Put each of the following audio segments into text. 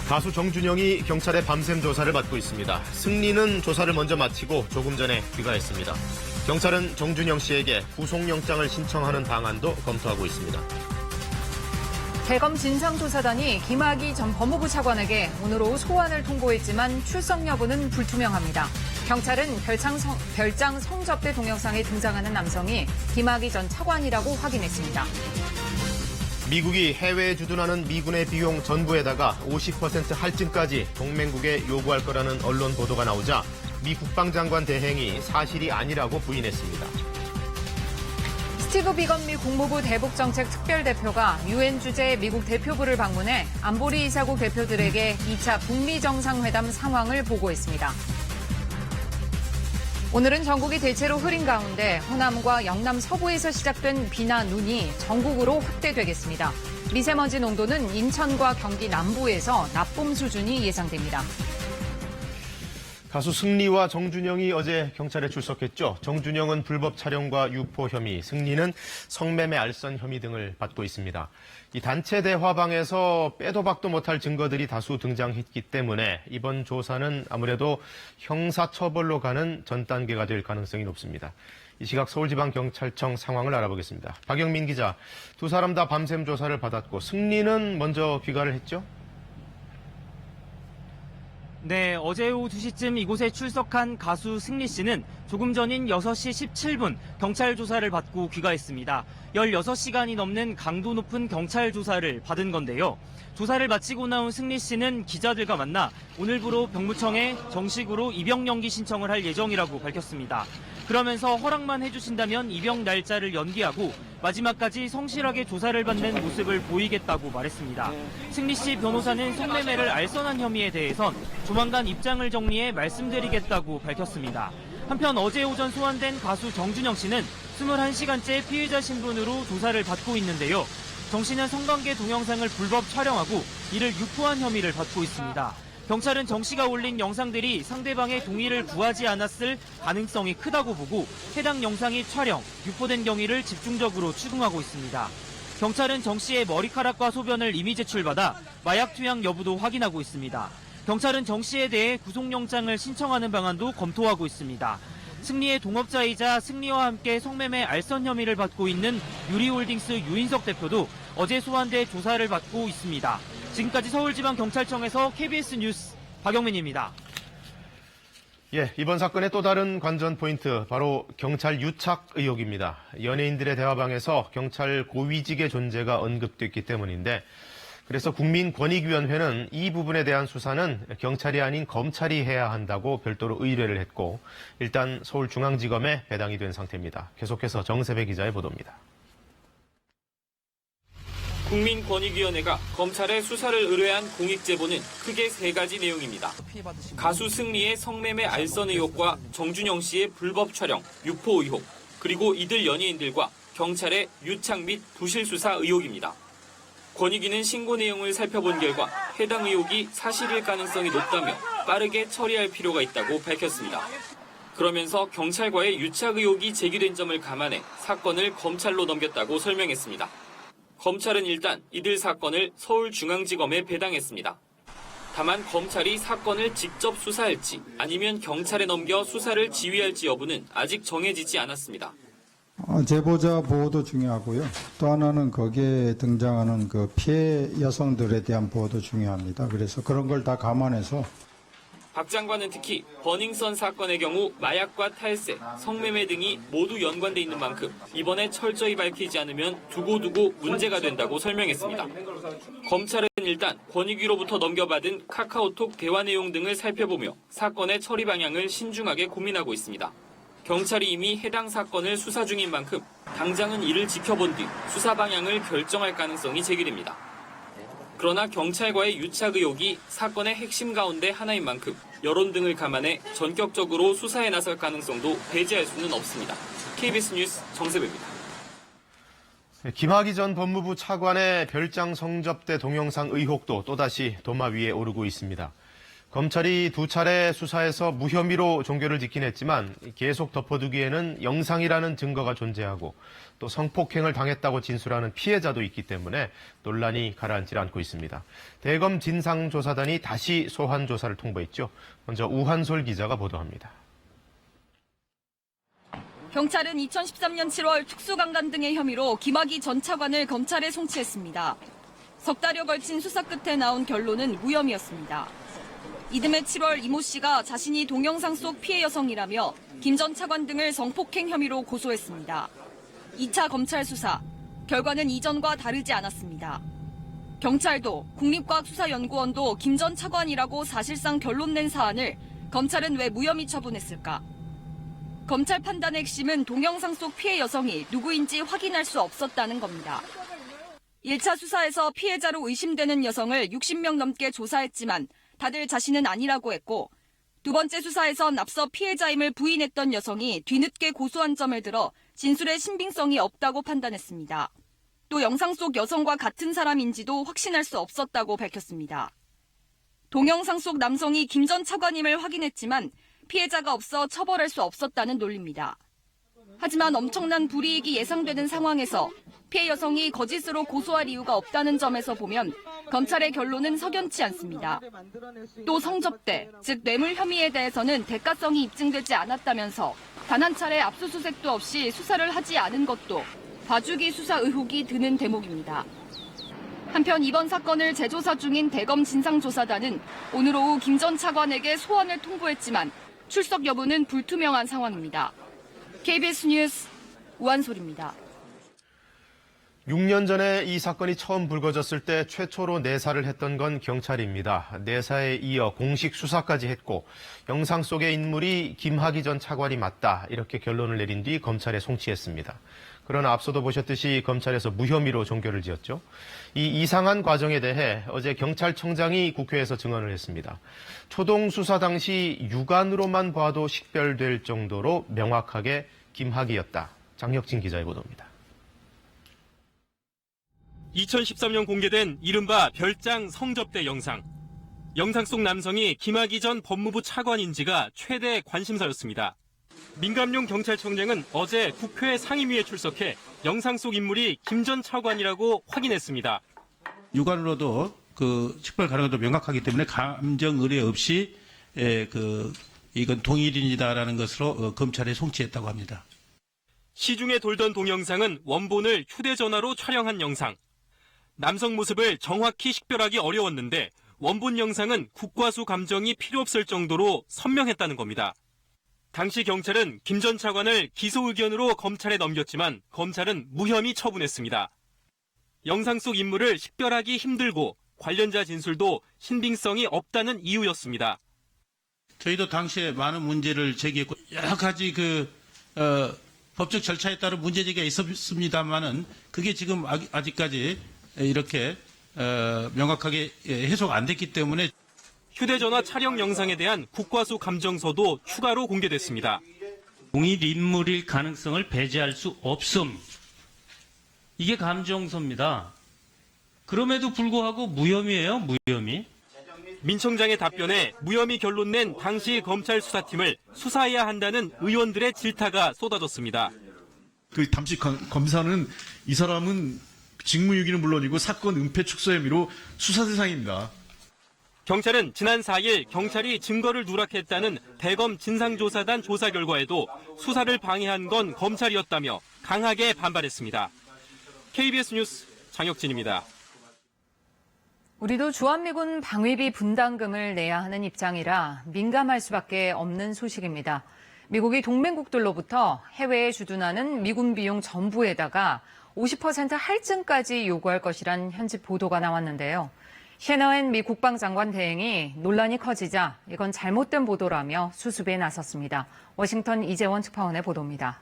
가수 정준영이 경찰의 밤샘 조사를 받고 있습니다. 승리는 조사를 먼저 마치고 조금 전에 귀가했습니다. 경찰은 정준영 씨에게 구속영장을 신청하는 방안도 검토하고 있습니다. 대검 진상조사단이 김학의 전 법무부 차관에게 오늘 오후 소환을 통보했지만 출석 여부는 불투명합니다. 경찰은 별장 성접대 동영상에 등장하는 남성이 김학의 전 차관이라고 확인했습니다. 미국이 해외에 주둔하는 미군의 비용 전부에다가 50% 할증까지 동맹국에 요구할 거라는 언론 보도가 나오자 미 국방장관 대행이 사실이 아니라고 부인했습니다. 스티브 비건 미 국무부 대북정책 특별대표가 유엔 주재 미국 대표부를 방문해 안보리 이사국 대표들에게 2차 북미 정상회담 상황을 보고했습니다. 오늘은 전국이 대체로 흐린 가운데 호남과 영남 서부에서 시작된 비나 눈이 전국으로 확대되겠습니다. 미세먼지 농도는 인천과 경기 남부에서 나쁨 수준이 예상됩니다. 가수 승리와 정준영이 어제 경찰에 출석했죠. 정준영은 불법 촬영과 유포 혐의, 승리는 성매매 알선 혐의 등을 받고 있습니다. 이 단체 대화방에서 빼도 박도 못할 증거들이 다수 등장했기 때문에 이번 조사는 아무래도 형사처벌로 가는 전 단계가 될 가능성이 높습니다. 이 시각 서울지방경찰청 상황을 알아보겠습니다. 박영민 기자, 두 사람 다 밤샘 조사를 받았고 승리는 먼저 귀가를 했죠? 네, 어제 오후 2시쯤 이곳에 출석한 가수 승리 씨는 조금 전인 6시 17분 경찰 조사를 받고 귀가했습니다. 16시간이 넘는 강도 높은 경찰 조사를 받은 건데요. 조사를 마치고 나온 승리 씨는 기자들과 만나 오늘부로 병무청에 정식으로 입영 연기 신청을 할 예정이라고 밝혔습니다. 그러면서 허락만 해주신다면 입영 날짜를 연기하고 마지막까지 성실하게 조사를 받는 모습을 보이겠다고 말했습니다. 승리 씨 변호사는 성매매를 알선한 혐의에 대해선 조만간 입장을 정리해 말씀드리겠다고 밝혔습니다. 한편 어제 오전 소환된 가수 정준영 씨는 21시간째 피의자 신분으로 조사를 받고 있는데요. 정 씨는 성관계 동영상을 불법 촬영하고 이를 유포한 혐의를 받고 있습니다. 경찰은 정 씨가 올린 영상들이 상대방의 동의를 구하지 않았을 가능성이 크다고 보고 해당 영상이 촬영, 유포된 경위를 집중적으로 추궁하고 있습니다. 경찰은 정 씨의 머리카락과 소변을 이미 제출받아 마약 투약 여부도 확인하고 있습니다. 경찰은 정 씨에 대해 구속영장을 신청하는 방안도 검토하고 있습니다. 승리의 동업자이자 승리와 함께 성매매 알선 혐의를 받고 있는 유리홀딩스 유인석 대표도 어제 소환돼 조사를 받고 있습니다. 지금까지 서울지방경찰청에서 KBS 뉴스 박영민입니다. 예, 이번 사건의 또 다른 관전 포인트, 바로 경찰 유착 의혹입니다. 연예인들의 대화방에서 경찰 고위직의 존재가 언급됐기 때문인데, 그래서 국민권익위원회는 이 부분에 대한 수사는 경찰이 아닌 검찰이 해야 한다고 별도로 의뢰를 했고, 일단 서울중앙지검에 배당이 된 상태입니다. 계속해서 정세배 기자의 보도입니다. 국민권익위원회가 검찰에 수사를 의뢰한 공익제보는 크게 세 가지 내용입니다. 가수 승리의 성매매 알선 의혹과 정준영 씨의 불법 촬영, 유포 의혹, 그리고 이들 연예인들과 경찰의 유착 및 부실 수사 의혹입니다. 권익위는 신고 내용을 살펴본 결과 해당 의혹이 사실일 가능성이 높다며 빠르게 처리할 필요가 있다고 밝혔습니다. 그러면서 경찰과의 유착 의혹이 제기된 점을 감안해 사건을 검찰로 넘겼다고 설명했습니다. 검찰은 일단 이들 사건을 서울중앙지검에 배당했습니다. 다만 검찰이 사건을 직접 수사할지 아니면 경찰에 넘겨 수사를 지휘할지 여부는 아직 정해지지 않았습니다. 제보자 보호도 중요하고요. 또 하나는 거기에 등장하는 그 피해 여성들에 대한 보호도 중요합니다. 그래서 그런 걸 다 감안해서 박 장관은 특히 버닝썬 사건의 경우 마약과 탈세, 성매매 등이 모두 연관돼 있는 만큼 이번에 철저히 밝히지 않으면 두고두고 문제가 된다고 설명했습니다. 검찰은 일단 권익위로부터 넘겨받은 카카오톡 대화 내용 등을 살펴보며 사건의 처리 방향을 신중하게 고민하고 있습니다. 경찰이 이미 해당 사건을 수사 중인 만큼 당장은 이를 지켜본 뒤 수사 방향을 결정할 가능성이 제기됩니다. 그러나 경찰과의 유착 의혹이 사건의 핵심 가운데 하나인 만큼 여론 등을 감안해 전격적으로 수사에 나설 가능성도 배제할 수는 없습니다. KBS 뉴스 정세배입니다. 김학의 전 법무부 차관의 별장 성접대 동영상 의혹도 또다시 도마 위에 오르고 있습니다. 검찰이 두 차례 수사에서 무혐의로 종결을 짓긴 했지만 계속 덮어두기에는 영상이라는 증거가 존재하고 또 성폭행을 당했다고 진술하는 피해자도 있기 때문에 논란이 가라앉지 않고 있습니다. 대검 진상조사단이 다시 소환 조사를 통보했죠. 먼저 우한솔 기자가 보도합니다. 경찰은 2013년 7월 특수강간 등의 혐의로 김학의 전 차관을 검찰에 송치했습니다. 석 달여 걸친 수사 끝에 나온 결론은 무혐의였습니다. 이듬해 7월 이모 씨가 자신이 동영상 속 피해 여성이라며 김 전 차관 등을 성폭행 혐의로 고소했습니다. 2차 검찰 수사, 결과는 이전과 다르지 않았습니다. 경찰도 국립과학수사연구원도 김 전 차관이라고 사실상 결론 낸 사안을 검찰은 왜 무혐의 처분했을까? 검찰 판단의 핵심은 동영상 속 피해 여성이 누구인지 확인할 수 없었다는 겁니다. 1차 수사에서 피해자로 의심되는 여성을 60명 넘게 조사했지만 다들 자신은 아니라고 했고, 두 번째 수사에선 앞서 피해자임을 부인했던 여성이 뒤늦게 고소한 점을 들어 진술의 신빙성이 없다고 판단했습니다. 또 영상 속 여성과 같은 사람인지도 확신할 수 없었다고 밝혔습니다. 동영상 속 남성이 김 전 차관임을 확인했지만 피해자가 없어 처벌할 수 없었다는 논리입니다. 하지만 엄청난 불이익이 예상되는 상황에서 피해 여성이 거짓으로 고소할 이유가 없다는 점에서 보면 검찰의 결론은 석연치 않습니다. 또 성접대, 즉 뇌물 혐의에 대해서는 대가성이 입증되지 않았다면서 단 한 차례 압수수색도 없이 수사를 하지 않은 것도 봐주기 수사 의혹이 드는 대목입니다. 한편 이번 사건을 재조사 중인 대검 진상조사단은 오늘 오후 김 전 차관에게 소환을 통보했지만 출석 여부는 불투명한 상황입니다. KBS 뉴스 우한솔입니다. 6년 전에 이 사건이 처음 불거졌을 때 최초로 내사를 했던 건 경찰입니다. 내사에 이어 공식 수사까지 했고 영상 속의 인물이 김학의 전 차관이 맞다 이렇게 결론을 내린 뒤 검찰에 송치했습니다. 그러나 앞서도 보셨듯이 검찰에서 무혐의로 종결을 지었죠. 이 이상한 과정에 대해 어제 경찰청장이 국회에서 증언을 했습니다. 초동 수사 당시 육안으로만 봐도 식별될 정도로 명확하게 김학의였다. 장혁진 기자의 보도입니다. 2013년 공개된 이른바 별장 성접대 영상. 영상 속 남성이 김학의 전 법무부 차관인지가 최대 관심사였습니다. 민감용 경찰청장은 어제 국회 상임위에 출석해 영상 속 인물이 김 전 차관이라고 확인했습니다. 육안으로도 식별 가능성도 명확하기 때문에 감정 의뢰 없이 이건 동일인이다라는 것으로 검찰에 송치했다고 합니다. 시중에 돌던 동영상은 원본을 휴대전화로 촬영한 영상. 남성 모습을 정확히 식별하기 어려웠는데 원본 영상은 국과수 감정이 필요 없을 정도로 선명했다는 겁니다. 당시 경찰은 김 전 차관을 기소 의견으로 검찰에 넘겼지만 검찰은 무혐의 처분했습니다. 영상 속 인물을 식별하기 힘들고 관련자 진술도 신빙성이 없다는 이유였습니다. 저희도 당시에 많은 문제를 제기했고 여러 가지 법적 절차에 따른 문제제기가 있었습니다만은 그게 지금 아직까지 이렇게 명확하게 해소가 안 됐기 때문에 휴대전화 촬영 영상에 대한 국과수 감정서도 추가로 공개됐습니다. 동일 인물일 가능성을 배제할 수 없음. 이게 감정서입니다. 그럼에도 불구하고 무혐의예요, 무혐의. 민 청장의 답변에 무혐의 결론 낸 당시 검찰 수사팀을 수사해야 한다는 의원들의 질타가 쏟아졌습니다. 그 당시 검사는 이 사람은 직무유기는 물론이고 사건 은폐 축소 혐의로 수사 대상입니다. 경찰은 지난 4일 경찰이 증거를 누락했다는 대검 진상조사단 조사 결과에도 수사를 방해한 건 검찰이었다며 강하게 반발했습니다. KBS 뉴스 장혁진입니다. 우리도 주한미군 방위비 분담금을 내야 하는 입장이라 민감할 수밖에 없는 소식입니다. 미국이 동맹국들로부터 해외에 주둔하는 미군 비용 전부에다가 50% 할증까지 요구할 것이란 현지 보도가 나왔는데요. 셰너엔 미 국방장관 대행이 논란이 커지자 이건 잘못된 보도라며 수습에 나섰습니다. 워싱턴 이재원 특파원의 보도입니다.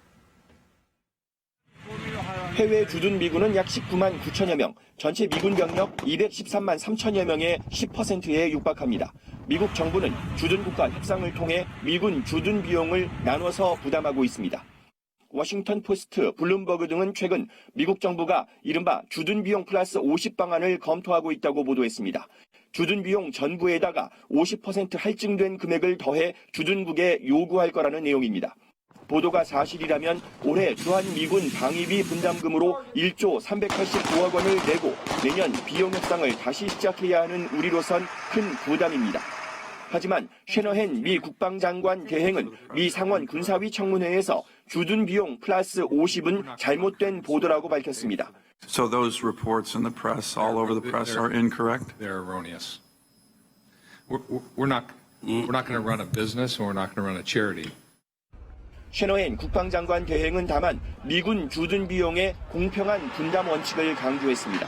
해외 주둔 미군은 약 19만 9천여 명, 전체 미군 병력 213만 3천여 명의 10%에 육박합니다. 미국 정부는 주둔국 간 협상을 통해 미군 주둔 비용을 나눠서 부담하고 있습니다. 워싱턴 포스트, 블룸버그 등은 최근 미국 정부가 이른바 주둔 비용 플러스 50 방안을 검토하고 있다고 보도했습니다. 주둔 비용 전부에다가 50% 할증된 금액을 더해 주둔국에 요구할 거라는 내용입니다. 보도가 사실이라면 올해 주한미군 방위비 분담금으로 1조 389억 원을 내고 내년 비용 협상을 다시 시작해야 하는 우리로선 큰 부담입니다. 하지만 셰너헨 미 국방장관 대행은 미 상원 군사위 청문회에서 주둔 비용 플러스 50은 잘못된 보도라고 밝혔습니다. So those reports in the press, all over the press, are incorrect? They're erroneous. We're not going to run a business and we're not going to run a charity. 셰너헨 국방장관 대행은 다만 미군 주둔 비용의 공평한 분담 원칙을 강조했습니다.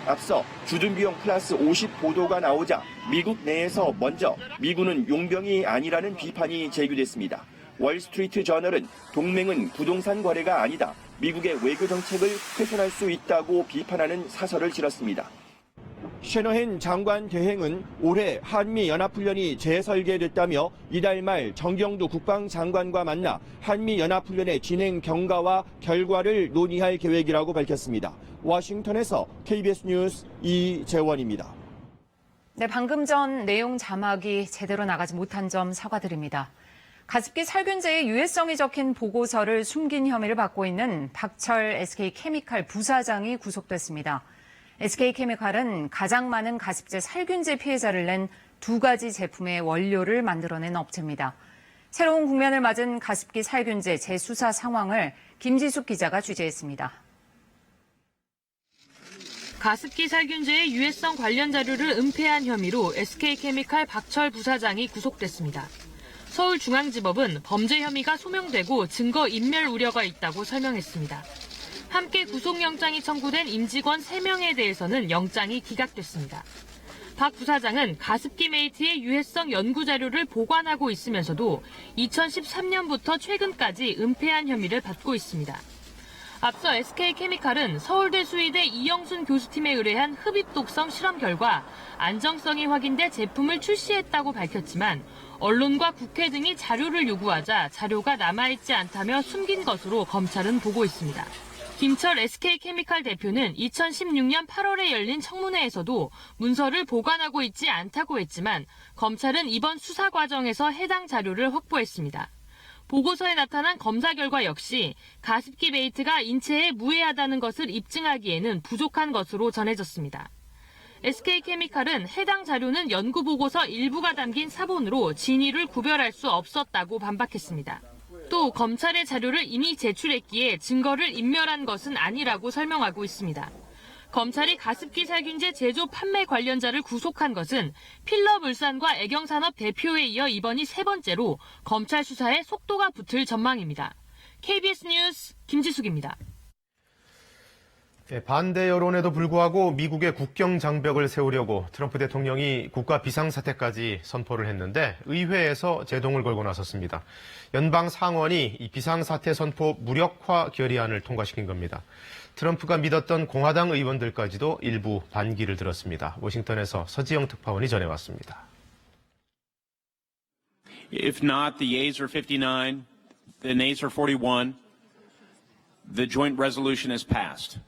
앞서 주둔 비용 플러스 50 보도가 나오자 미국 내에서 먼저 미군은 용병이 아니라는 비판이 제기됐습니다. 월스트리트 저널은 동맹은 부동산 거래가 아니다. 미국의 외교 정책을 훼손할 수 있다고 비판하는 사설을 실었습니다. 셰너헨 장관 대행은 올해 한미 연합훈련이 재설계됐다며 이달 말 정경두 국방장관과 만나 한미 연합훈련의 진행 경과와 결과를 논의할 계획이라고 밝혔습니다. 워싱턴에서 KBS 뉴스 이재원입니다. 네, 방금 전 내용 자막이 제대로 나가지 못한 점 사과드립니다. 가습기 살균제의 유해성이 적힌 보고서를 숨긴 혐의를 받고 있는 박철 SK케미칼 부사장이 구속됐습니다. SK케미칼은 가장 많은 가습제 살균제 피해자를 낸 두 가지 제품의 원료를 만들어낸 업체입니다. 새로운 국면을 맞은 가습기 살균제 재수사 상황을 김지숙 기자가 취재했습니다. 가습기 살균제의 유해성 관련 자료를 은폐한 혐의로 SK케미칼 박철 부사장이 구속됐습니다. 서울중앙지법은 범죄 혐의가 소명되고 증거 인멸 우려가 있다고 설명했습니다. 함께 구속영장이 청구된 임직원 3명에 대해서는 영장이 기각됐습니다. 박 부사장은 가습기 메이트의 유해성 연구 자료를 보관하고 있으면서도 2013년부터 최근까지 은폐한 혐의를 받고 있습니다. 앞서 SK케미칼은 서울대 수의대 이영순 교수팀에 의뢰한 흡입 독성 실험 결과 안정성이 확인돼 제품을 출시했다고 밝혔지만 언론과 국회 등이 자료를 요구하자 자료가 남아있지 않다며 숨긴 것으로 검찰은 보고 있습니다. 김철 SK케미칼 대표는 2016년 8월에 열린 청문회에서도 문서를 보관하고 있지 않다고 했지만 검찰은 이번 수사 과정에서 해당 자료를 확보했습니다. 보고서에 나타난 검사 결과 역시 가습기 메이트가 인체에 무해하다는 것을 입증하기에는 부족한 것으로 전해졌습니다. SK케미칼은 해당 자료는 연구보고서 일부가 담긴 사본으로 진위를 구별할 수 없었다고 반박했습니다. 또 검찰의 자료를 이미 제출했기에 증거를 인멸한 것은 아니라고 설명하고 있습니다. 검찰이 가습기 살균제 제조 판매 관련자를 구속한 것은 필러물산과 애경산업 대표에 이어 이번이 3번째로 검찰 수사에 속도가 붙을 전망입니다. KBS 뉴스 김지숙입니다. 반대 여론에도 불구하고 미국의 국경 장벽을 세우려고 트럼프 대통령이 국가 비상사태까지 선포를 했는데 의회에서 제동을 걸고 나섰습니다. 연방 상원이 이 비상사태 선포 무력화 결의안을 통과시킨 겁니다. 트럼프가 믿었던 공화당 의원들까지도 일부 반기를 들었습니다. 워싱턴에서 서지영 특파원이 전해왔습니다. If not, the yeas are 59, the nays are 41. The joint resolution is passed.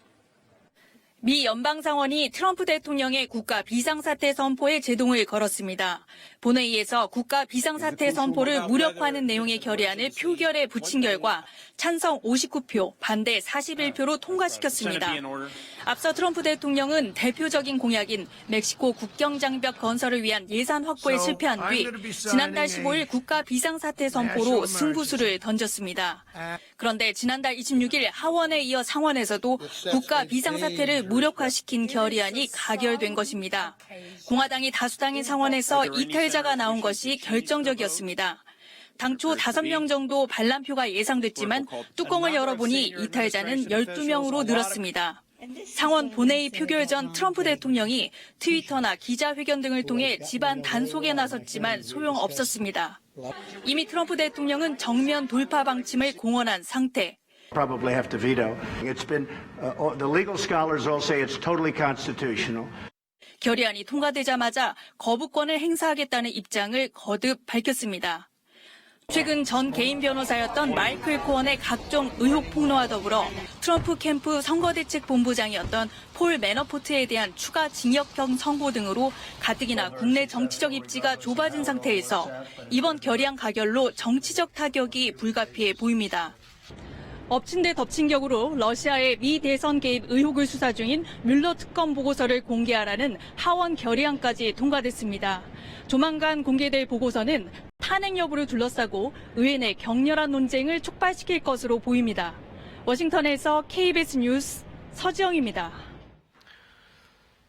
미 연방상원이 트럼프 대통령의 국가 비상사태 선포에 제동을 걸었습니다. 본회의에서 국가 비상사태 선포를 무력화하는 내용의 결의안을 표결에 붙인 결과 찬성 59표, 반대 41표로 통과시켰습니다. 앞서 트럼프 대통령은 대표적인 공약인 멕시코 국경장벽 건설을 위한 예산 확보에 실패한 뒤 지난달 15일 국가 비상사태 선포로 승부수를 던졌습니다. 그런데 지난달 26일 하원에 이어 상원에서도 국가 비상사태를 무력화시킨 결의안이 가결된 것입니다. 공화당이 다수당인 상원에서 이탈자가 나온 것이 결정적이었습니다. 당초 5명 정도 반란표가 예상됐지만 뚜껑을 열어보니 이탈자는 12명으로 늘었습니다. 상원 본회의 표결 전 트럼프 대통령이 트위터나 기자회견 등을 통해 집안 단속에 나섰지만 소용없었습니다. 이미 트럼프 대통령은 정면 돌파 방침을 공언한 상태. Probably have to veto. It's been the legal scholars all say it's totally constitutional. 결의안이 통과되자마자 거부권을 행사하겠다는 입장을 거듭 밝혔습니다. 최근 전 개인 변호사였던 마이클 코언의 각종 의혹 폭로와 더불어 트럼프 캠프 선거대책본부장이었던 폴 매너포트에 대한 추가 징역형 선고 등으로 가뜩이나 국내 정치적 입지가 좁아진 상태에서 이번 결의안 가결로 정치적 타격이 불가피해 보입니다. 엎친 데 덮친 격으로 러시아의 미 대선 개입 의혹을 수사 중인 뮬러 특검 보고서를 공개하라는 하원 결의안까지 통과됐습니다. 조만간 공개될 보고서는 탄핵 여부를 둘러싸고 의회 내 격렬한 논쟁을 촉발시킬 것으로 보입니다. 워싱턴에서 KBS 뉴스 서지영입니다.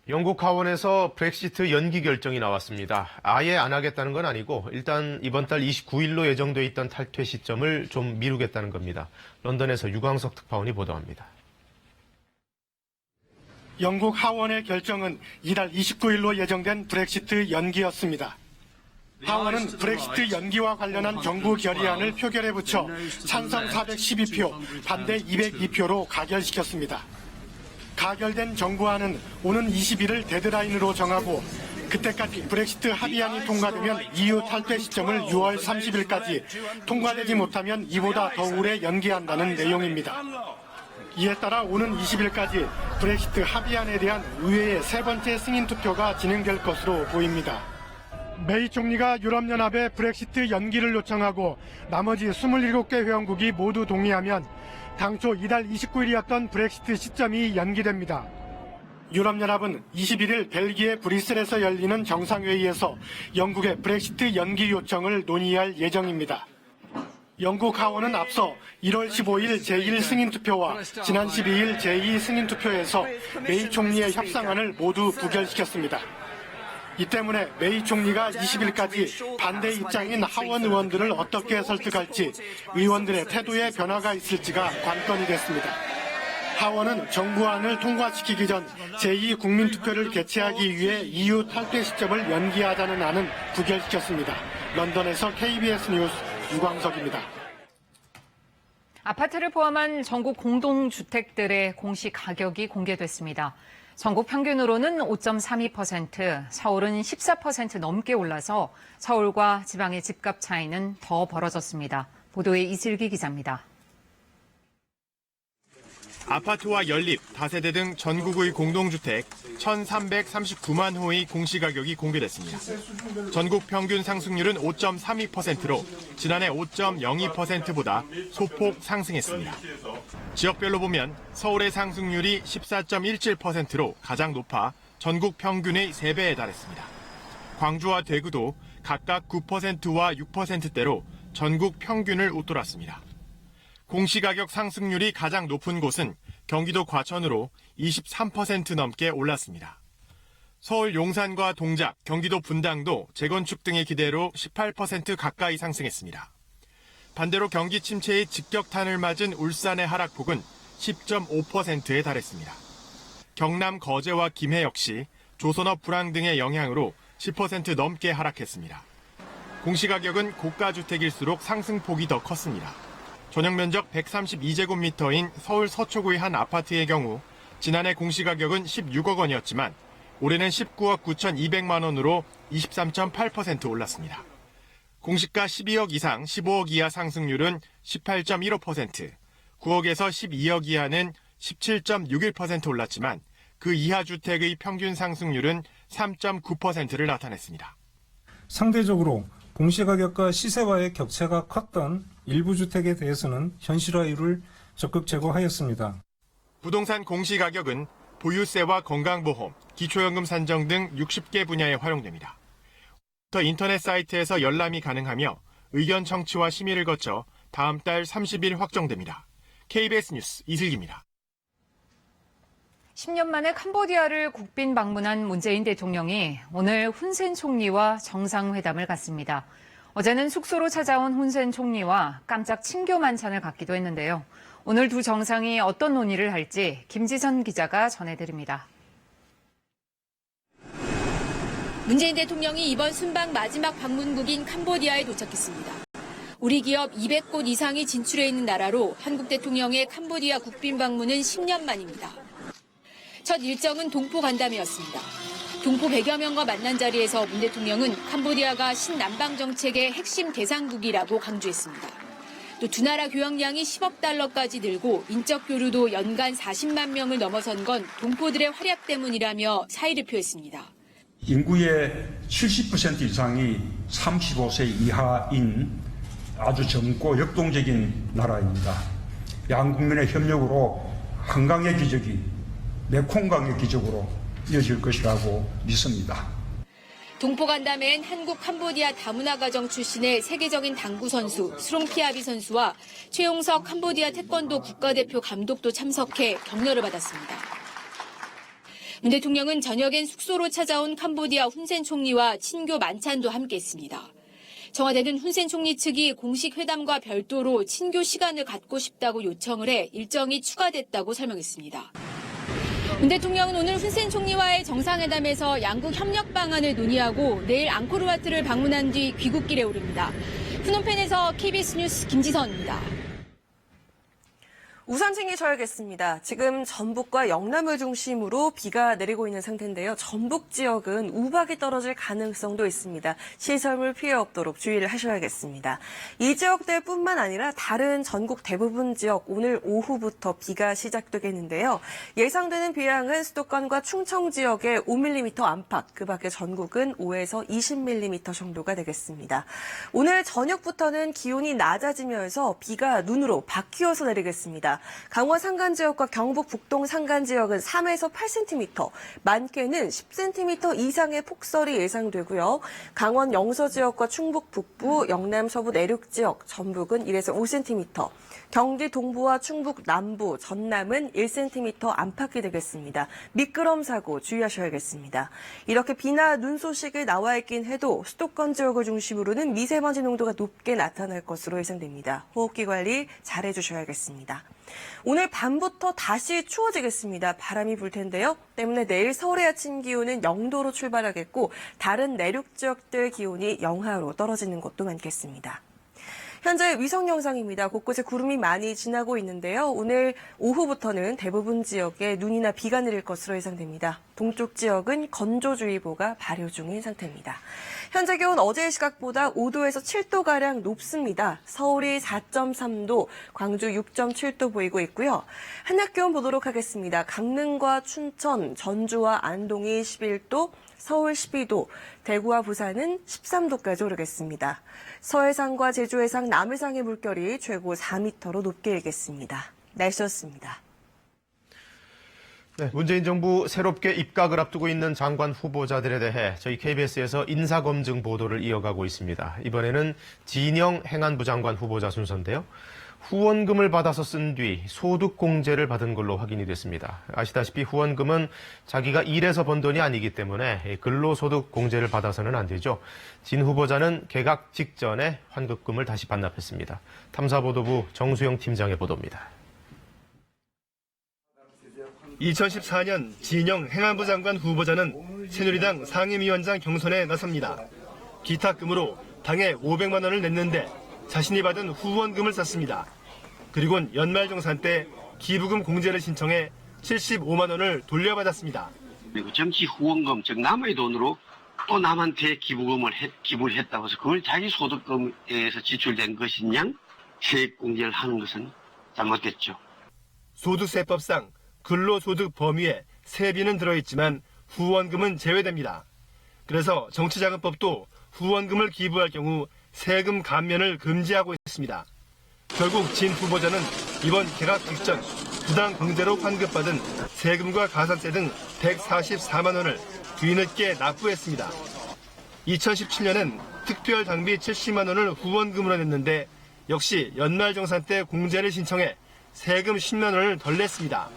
영국 하원에서 브렉시트 연기 결정이 나왔습니다. 아예 안 하겠다는 건 아니고 일단 이번 달 29일로 예정돼 있던 탈퇴 시점을 좀 미루겠다는 겁니다. 런던에서 유광석 특파원이 보도합니다. 영국 하원의 결정은 이달 29일로 예정된 브렉시트 연기였습니다. 하원은 브렉시트 연기와 관련한 정부 결의안을 표결에 붙여 찬성 412표, 반대 202표로 가결시켰습니다. 가결된 정부안은 오는 20일을 데드라인으로 정하고 그때까지 브렉시트 합의안이 통과되면 EU 탈퇴 시점을 6월 30일까지, 통과되지 못하면 이보다 더 오래 연기한다는 내용입니다. 이에 따라 오는 20일까지 브렉시트 합의안에 대한 의회의 세 번째 승인 투표가 진행될 것으로 보입니다. 메이 총리가 유럽연합에 브렉시트 연기를 요청하고 나머지 27개 회원국이 모두 동의하면 당초 이달 29일이었던 브렉시트 시점이 연기됩니다. 유럽연합은 21일 벨기에 브뤼셀에서 열리는 정상회의에서 영국의 브렉시트 연기 요청을 논의할 예정입니다. 영국 하원은 앞서 1월 15일 제1 승인투표와 지난 12일 제2 승인투표에서 메이 총리의 협상안을 모두 부결시켰습니다. 이 때문에 메이 총리가 20일까지 반대 입장인 하원 의원들을 어떻게 설득할지, 의원들의 태도에 변화가 있을지가 관건이 됐습니다. 하원은 정부안을 통과시키기 전 제2 국민투표를 개최하기 위해 EU 탈퇴 시점을 연기하자는 안은 부결시켰습니다. 런던에서 KBS 뉴스 유광석입니다. 아파트를 포함한 전국 공동주택들의 공시 가격이 공개됐습니다. 전국 평균으로는 5.32%, 서울은 14% 넘게 올라서 서울과 지방의 집값 차이는 더 벌어졌습니다. 보도에 이슬기 기자입니다. 아파트와 연립, 다세대 등 전국의 공동주택 1,339만 호의 공시가격이 공개됐습니다. 전국 평균 상승률은 5.32%로 지난해 5.02%보다 소폭 상승했습니다. 지역별로 보면 서울의 상승률이 14.17%로 가장 높아 전국 평균의 3배에 달했습니다. 광주와 대구도 각각 9%와 6%대로 전국 평균을 웃돌았습니다. 공시가격 상승률이 가장 높은 곳은 경기도 과천으로 23% 넘게 올랐습니다. 서울 용산과 동작, 경기도 분당도 재건축 등의 기대로 18% 가까이 상승했습니다. 반대로 경기 침체의 직격탄을 맞은 울산의 하락폭은 10.5%에 달했습니다. 경남 거제와 김해 역시 조선업 불황 등의 영향으로 10% 넘게 하락했습니다. 공시가격은 고가주택일수록 상승폭이 더 컸습니다. 전용면적 132제곱미터인 서울 서초구의 한 아파트의 경우 지난해 공시가격은 16억 원이었지만 올해는 19억 9,200만 원으로 23.8% 올랐습니다. 공시가 12억 이상 15억 이하 상승률은 18.15%, 9억에서 12억 이하는 17.61% 올랐지만 그 이하 주택의 평균 상승률은 3.9%를 나타냈습니다. 상대적으로 공시가격과 시세와의 격차가 컸던 일부 주택에 대해서는 현실화율을 적극 제고하였습니다. 부동산 공시가격은 보유세와 건강보험, 기초연금 산정 등 60개 분야에 활용됩니다. 인터넷 사이트에서 열람이 가능하며 의견 청취와 심의를 거쳐 다음 달 30일 확정됩니다. KBS 뉴스 이슬기입니다. 10년 만에 캄보디아를 국빈 방문한 문재인 대통령이 오늘 훈센 총리와 정상회담을 갖습니다. 어제는 숙소로 찾아온 훈센 총리와 깜짝 친교 만찬을 갖기도 했는데요. 오늘 두 정상이 어떤 논의를 할지 김지선 기자가 전해드립니다. 문재인 대통령이 이번 순방 마지막 방문국인 캄보디아에 도착했습니다. 우리 기업 200곳 이상이 진출해 있는 나라로 한국 대통령의 캄보디아 국빈 방문은 10년 만입니다. 첫 일정은 동포 간담회였습니다. 동포 100여 명과 만난 자리에서 문 대통령은 캄보디아가 신남방 정책의 핵심 대상국이라고 강조했습니다. 또 두 나라 교역량이 10억 달러까지 늘고 인적 교류도 연간 40만 명을 넘어선 건 동포들의 활약 때문이라며 사의를 표했습니다. 인구의 70% 이상이 35세 이하인 아주 젊고 역동적인 나라입니다. 양국민의 협력으로 한강의 기적이 메콩강의 기적으로 이어질 것이라고 믿습니다. 동포 간담회엔 한국 캄보디아 다문화 가정 출신의 세계적인 당구 선수 스롱피아비 선수와 최용석 캄보디아 태권도 국가대표 감독도 참석해 격려를 받았습니다. 문 대통령은 저녁엔 숙소로 찾아온 캄보디아 훈센 총리와 친교 만찬도 함께했습니다. 청와대는 훈센 총리 측이 공식 회담과 별도로 친교 시간을 갖고 싶다고 요청을 해 일정이 추가됐다고 설명했습니다. 문 대통령은 오늘 훈센 총리와의 정상회담에서 양국 협력 방안을 논의하고 내일 앙코르와트를 방문한 뒤 귀국길에 오릅니다. 프놈펜에서 KBS 뉴스 김지선입니다. 우산 챙기셔야겠습니다. 지금 전북과 영남을 중심으로 비가 내리고 있는 상태인데요. 전북 지역은 우박이 떨어질 가능성도 있습니다. 시설물 피해 없도록 주의를 하셔야겠습니다. 이 지역들뿐만 아니라 다른 전국 대부분 지역 오늘 오후부터 비가 시작되겠는데요. 예상되는 비량은 수도권과 충청 지역에 5mm 안팎, 그 밖에 전국은 5에서 20mm 정도가 되겠습니다. 오늘 저녁부터는 기온이 낮아지면서 비가 눈으로 바뀌어서 내리겠습니다. 강원 산간 지역과 경북 북동 산간 지역은 3에서 8cm, 많게는 10cm 이상의 폭설이 예상되고요. 강원 영서 지역과 충북 북부, 영남 서부 내륙 지역, 전북은 1에서 5cm, 경기 동부와 충북 남부, 전남은 1cm 안팎이 되겠습니다. 미끄럼 사고 주의하셔야겠습니다. 이렇게 비나 눈 소식이 나와 있긴 해도 수도권 지역을 중심으로는 미세먼지 농도가 높게 나타날 것으로 예상됩니다. 호흡기 관리 잘해주셔야겠습니다. 오늘 밤부터 다시 추워지겠습니다. 바람이 불 텐데요. 때문에 내일 서울의 아침 기온은 0도로 출발하겠고 다른 내륙 지역들 기온이 영하로 떨어지는 곳도 많겠습니다. 현재 위성 영상입니다. 곳곳에 구름이 많이 지나고 있는데요. 오늘 오후부터는 대부분 지역에 눈이나 비가 내릴 것으로 예상됩니다. 동쪽 지역은 건조주의보가 발효 중인 상태입니다. 현재 기온 어제의 시각보다 5도에서 7도가량 높습니다. 서울이 4.3도, 광주 6.7도 보이고 있고요. 한낮 기온 보도록 하겠습니다. 강릉과 춘천, 전주와 안동이 11도, 서울 12도, 대구와 부산은 13도까지 오르겠습니다. 서해상과 제주 해상, 남해상의 물결이 최고 4m로 높게 일겠습니다. 날씨였습니다. 네, 문재인 정부 새롭게 입각을 앞두고 있는 장관 후보자들에 대해 저희 KBS에서 인사검증 보도를 이어가고 있습니다. 이번에는 진영 행안부 장관 후보자 순서인데요. 후원금을 받아서 쓴 뒤 소득공제를 받은 걸로 확인이 됐습니다. 아시다시피 후원금은 자기가 일해서 번 돈이 아니기 때문에 근로소득공제를 받아서는 안 되죠. 진 후보자는 개각 직전에 환급금을 다시 반납했습니다. 탐사보도부 정수영 팀장의 보도입니다. 2014년 진영 행안부 장관 후보자는 새누리당 상임위원장 경선에 나섭니다. 기탁금으로 당에 500만 원을 냈는데 자신이 받은 후원금을 썼습니다. 그리고는 연말정산 때 기부금 공제를 신청해 75만 원을 돌려받았습니다. 그리고 정치 후원금, 즉 남의 돈으로 또 남한테 기부를 했다고 해서 그걸 자기 소득금에서 지출된 것이냐 세액 공제를 하는 것은 잘못됐죠. 소득세법상 근로소득 범위에 세비는 들어있지만 후원금은 제외됩니다. 그래서 정치자금법도 후원금을 기부할 경우 세금 감면을 금지하고 있습니다. 결국 진 후보자는 이번 개각 직전 부당 공제로 환급받은 세금과 가산세 등 144만 원을 뒤늦게 납부했습니다. 2017년엔 특별 장비 70만 원을 후원금으로 냈는데 역시 연말정산 때 공제를 신청해 세금 10만 원을 덜 냈습니다.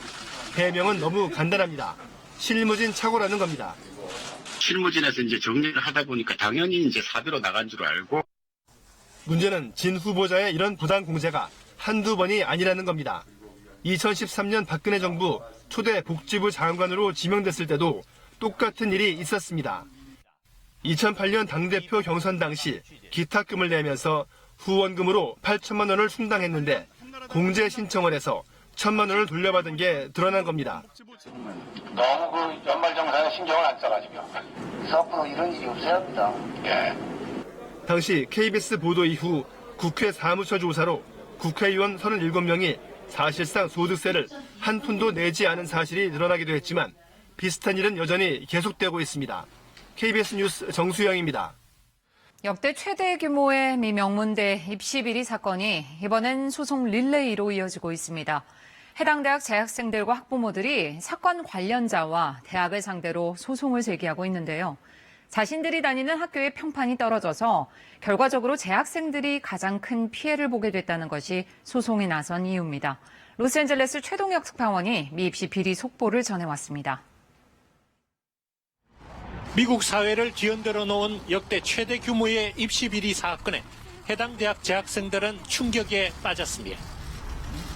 해명은 너무 간단합니다. 실무진 착오라는 겁니다. 실무진에서 이제 정리를 하다 보니까 당연히 이제 사비로 나간 줄 알고. 문제는 진 후보자의 이런 부당 공제가 한두 번이 아니라는 겁니다. 2013년 박근혜 정부 초대 복지부 장관으로 지명됐을 때도 똑같은 일이 있었습니다. 2008년 당대표 경선 당시 기탁금을 내면서 후원금으로 8천만 원을 충당했는데 공제 신청을 해서 1,000만 원을 돌려받은 게 드러난 겁니다. 너무 연말정산에 신경을 안 써가지고요. 앞으로 이런 일이 없어야 합니다. 예. 당시 KBS 보도 이후 국회 사무처 조사로 국회의원 37명이 사실상 소득세를 한 푼도 내지 않은 사실이 드러나기도 했지만 비슷한 일은 여전히 계속되고 있습니다. KBS 뉴스 정수영입니다. 역대 최대 규모의 미 명문대 입시 비리 사건이 이번엔 소송 릴레이로 이어지고 있습니다. 해당 대학 재학생들과 학부모들이 사건 관련자와 대학을 상대로 소송을 제기하고 있는데요. 자신들이 다니는 학교의 평판이 떨어져서 결과적으로 재학생들이 가장 큰 피해를 보게 됐다는 것이 소송에 나선 이유입니다. 로스앤젤레스 최동혁 특파원이 미 입시 비리 속보를 전해왔습니다. 미국 사회를 뒤흔들어 놓은 역대 최대 규모의 입시 비리 사건에 해당 대학 재학생들은 충격에 빠졌습니다.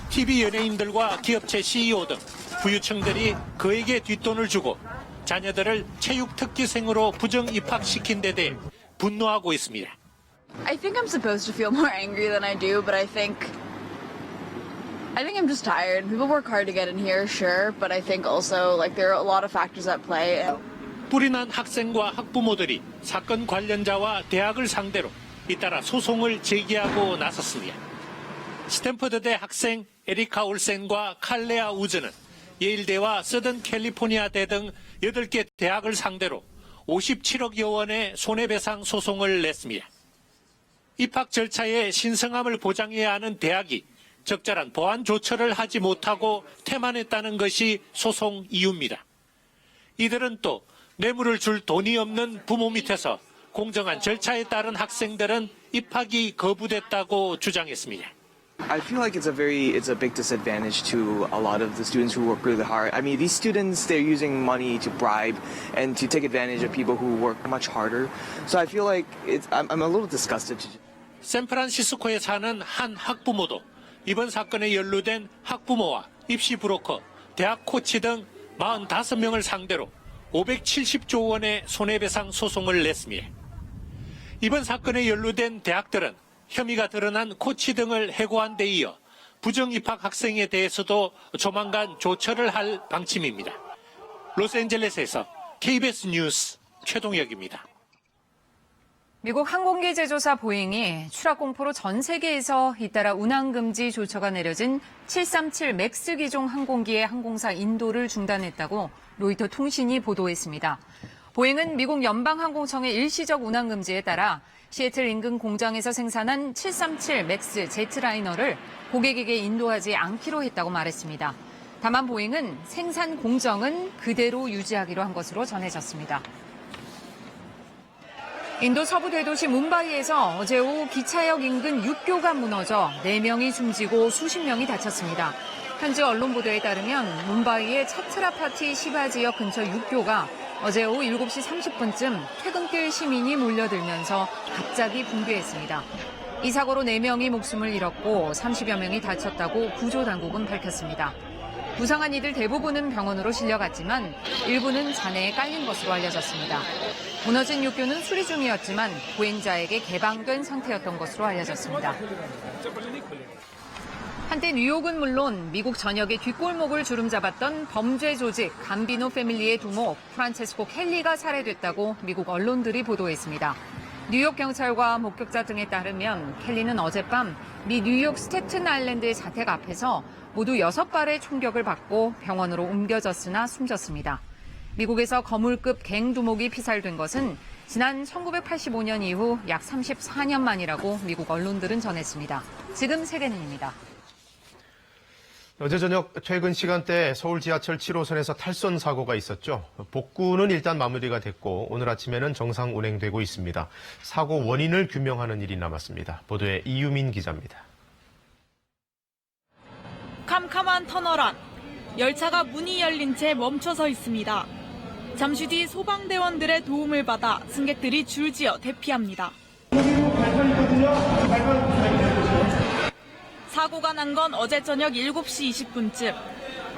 TV 연예인들과 기업체 CEO 등 부유층들이 그에게 뒷돈을 주고 자녀들을 체육 특기생으로 부정 입학시킨 데 대해 분노하고 있습니다. I think I'm supposed to feel more angry than I do, but I think I'm just tired. People work hard to get in here, sure, but I think also like there are a lot of factors at play. 불이 난 학생과 학부모들이 사건 관련자와 대학을 상대로 잇따라 소송을 제기하고 나섰습니다. 스탠퍼드대 학생 에리카 올센과 칼레아 우즈는 예일대와 서던 캘리포니아대 등 8개 대학을 상대로 57억여 원의 손해배상 소송을 냈습니다. 입학 절차의 신성함을 보장해야 하는 대학이 적절한 보안 조처를 하지 못하고 태만했다는 것이 소송 이유입니다. 이들은 또 뇌물을 줄 돈이 없는 부모 밑에서 공정한 절차에 따른 학생들은 입학이 거부됐다고 주장했습니다. I feel like it's a big disadvantage to a lot of the students who work really hard. I mean, these students, they're using money to bribe and to take advantage of people who work much harder. So I feel like I'm a little disgusted. 샌프란시스코에 사는 한 학부모도 이번 사건에 연루된 학부모와 입시 브로커, 대학 코치 등 45명을 상대로 570조 원의 손해배상 소송을 냈습니다. 이번 사건에 연루된 대학들은 혐의가 드러난 코치 등을 해고한 데 이어 부정입학 학생에 대해서도 조만간 조처를 할 방침입니다. 로스앤젤레스에서 KBS 뉴스 최동혁입니다. 미국 항공기 제조사 보잉이 추락 공포로 전 세계에서 잇따라 운항금지 조처가 내려진 737 맥스 기종 항공기의 항공사 인도를 중단했다고 로이터 통신이 보도했습니다. 보잉은 미국 연방항공청의 일시적 운항금지에 따라 시애틀 인근 공장에서 생산한 737 맥스 제트라이너를 고객에게 인도하지 않기로 했다고 말했습니다. 다만 보잉은 생산 공정은 그대로 유지하기로 한 것으로 전해졌습니다. 인도 서부 대도시 뭄바이에서 어제 오후 기차역 인근 육교가 무너져 4명이 숨지고 수십 명이 다쳤습니다. 현지 언론 보도에 따르면 뭄바이의 차트라파티 시바 지역 근처 육교가 어제 오후 7시 30분쯤 퇴근길 시민이 몰려들면서 갑자기 붕괴했습니다. 이 사고로 4명이 목숨을 잃었고 30여 명이 다쳤다고 구조당국은 밝혔습니다. 부상한 이들 대부분은 병원으로 실려갔지만 일부는 잔해에 깔린 것으로 알려졌습니다. 무너진 육교는 수리 중이었지만 보행자에게 개방된 상태였던 것으로 알려졌습니다. 한때 뉴욕은 물론 미국 전역의 뒷골목을 주름잡았던 범죄 조직 감비노 패밀리의 두목 프란체스코 켈리가 살해됐다고 미국 언론들이 보도했습니다. 뉴욕 경찰과 목격자 등에 따르면 켈리는 어젯밤 미 뉴욕 스태튼 아일랜드의 자택 앞에서 모두 6발의 총격을 받고 병원으로 옮겨졌으나 숨졌습니다. 미국에서 거물급 갱 두목이 피살된 것은 지난 1985년 이후 약 34년 만이라고 미국 언론들은 전했습니다. 지금 세계는입니다. 어제 저녁 퇴근 시간대 서울 지하철 7호선에서 탈선 사고가 있었죠. 복구는 일단 마무리가 됐고 오늘 아침에는 정상 운행되고 있습니다. 사고 원인을 규명하는 일이 남았습니다. 보도에 이유민 기자입니다. 캄캄한 터널 안, 열차가 문이 열린 채 멈춰서 있습니다. 잠시 뒤 소방대원들의 도움을 받아 승객들이 줄지어 대피합니다. 사고가 난 건 어제 저녁 7시 20분쯤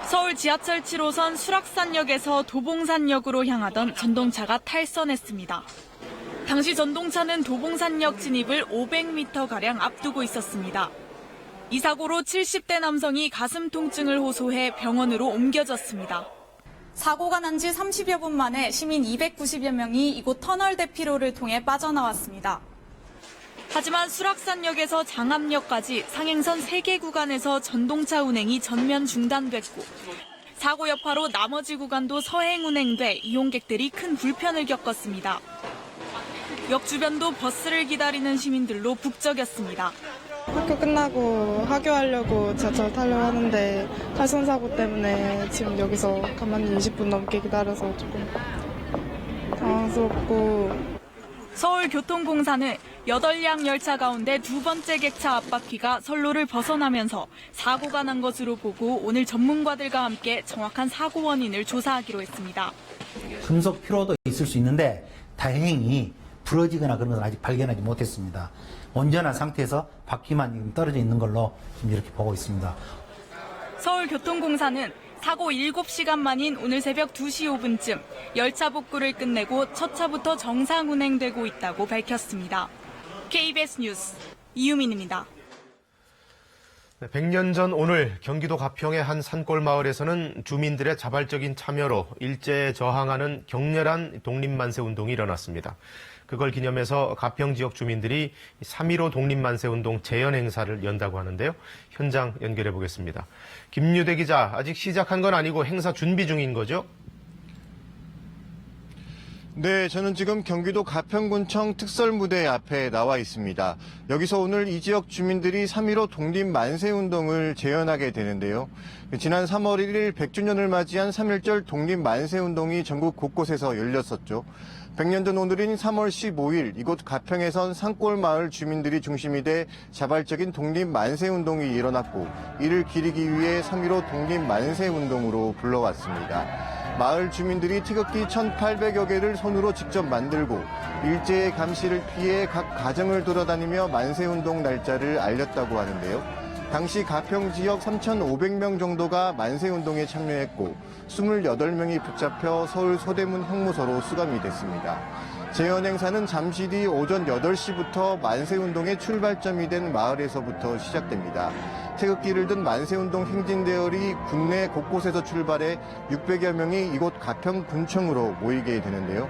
서울 지하철 7호선 수락산역에서 도봉산역으로 향하던 전동차가 탈선했습니다. 당시 전동차는 도봉산역 진입을 500m가량 앞두고 있었습니다. 이 사고로 70대 남성이 가슴 통증을 호소해 병원으로 옮겨졌습니다. 사고가 난 지 30여 분 만에 시민 290여 명이 이곳 터널 대피로를 통해 빠져나왔습니다. 하지만 수락산역에서 장암역까지 상행선 3개 구간에서 전동차 운행이 전면 중단됐고 사고 여파로 나머지 구간도 서행 운행돼 이용객들이 큰 불편을 겪었습니다. 역 주변도 버스를 기다리는 시민들로 북적였습니다. 학교 끝나고 하교하려고 지하철 타려고 하는데 탈선 사고 때문에 지금 여기서 가만히 20분 넘게 기다려서 조금 당황스럽고. 서울교통공사는 8량 열차 가운데 두 번째 객차 앞바퀴가 선로를 벗어나면서 사고가 난 것으로 보고 오늘 전문가들과 함께 정확한 사고 원인을 조사하기로 했습니다. 금속 피로도 있을 수 있는데 다행히 부러지거나 그런 건 아직 발견하지 못했습니다. 온전한 상태에서 바퀴만 떨어져 있는 걸로 지금 이렇게 보고 있습니다. 서울교통공사는 사고 7시간 만인 오늘 새벽 2시 5분쯤 열차 복구를 끝내고 첫 차부터 정상 운행되고 있다고 밝혔습니다. KBS 뉴스 이유민입니다. 100년 전 오늘 경기도 가평의 한 산골 마을에서는 주민들의 자발적인 참여로 일제에 저항하는 격렬한 독립만세 운동이 일어났습니다. 그걸 기념해서 가평 지역 주민들이 3.15 독립만세운동 재연 행사를 연다고 하는데요. 현장 연결해 보겠습니다. 김유대 기자, 아직 시작한 건 아니고 행사 준비 중인 거죠? 네, 저는 지금 경기도 가평군청 특설무대 앞에 나와 있습니다. 여기서 오늘 이 지역 주민들이 3.15 독립만세운동을 재연하게 되는데요. 지난 3월 1일 100주년을 맞이한 3.1절 독립만세운동이 전국 곳곳에서 열렸었죠. 100년 전 오늘인 3월 15일 이곳 가평에선 산골마을 주민들이 중심이 돼 자발적인 독립만세운동이 일어났고 이를 기리기 위해 3.15 독립만세운동으로 불러왔습니다. 마을 주민들이 태극기 1,800여 개를 손으로 직접 만들고 일제의 감시를 피해 각 가정을 돌아다니며 만세운동 날짜를 알렸다고 하는데요. 당시 가평 지역 3,500명 정도가 만세운동에 참여했고 28명이 붙잡혀 서울 서대문 형무소로 수감이 됐습니다. 재연 행사는 잠시 뒤 오전 8시부터 만세운동의 출발점이 된 마을에서부터 시작됩니다. 태극기를 든 만세운동 행진대열이 국내 곳곳에서 출발해 600여 명이 이곳 가평군청으로 모이게 되는데요.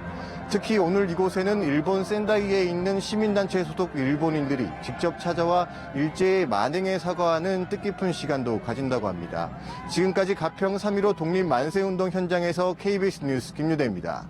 특히 오늘 이곳에는 일본 센다이에 있는 시민단체 소속 일본인들이 직접 찾아와 일제의 만행에 사과하는 뜻깊은 시간도 가진다고 합니다. 지금까지 가평 3.15 독립만세운동 현장에서 KBS 뉴스 김유대입니다.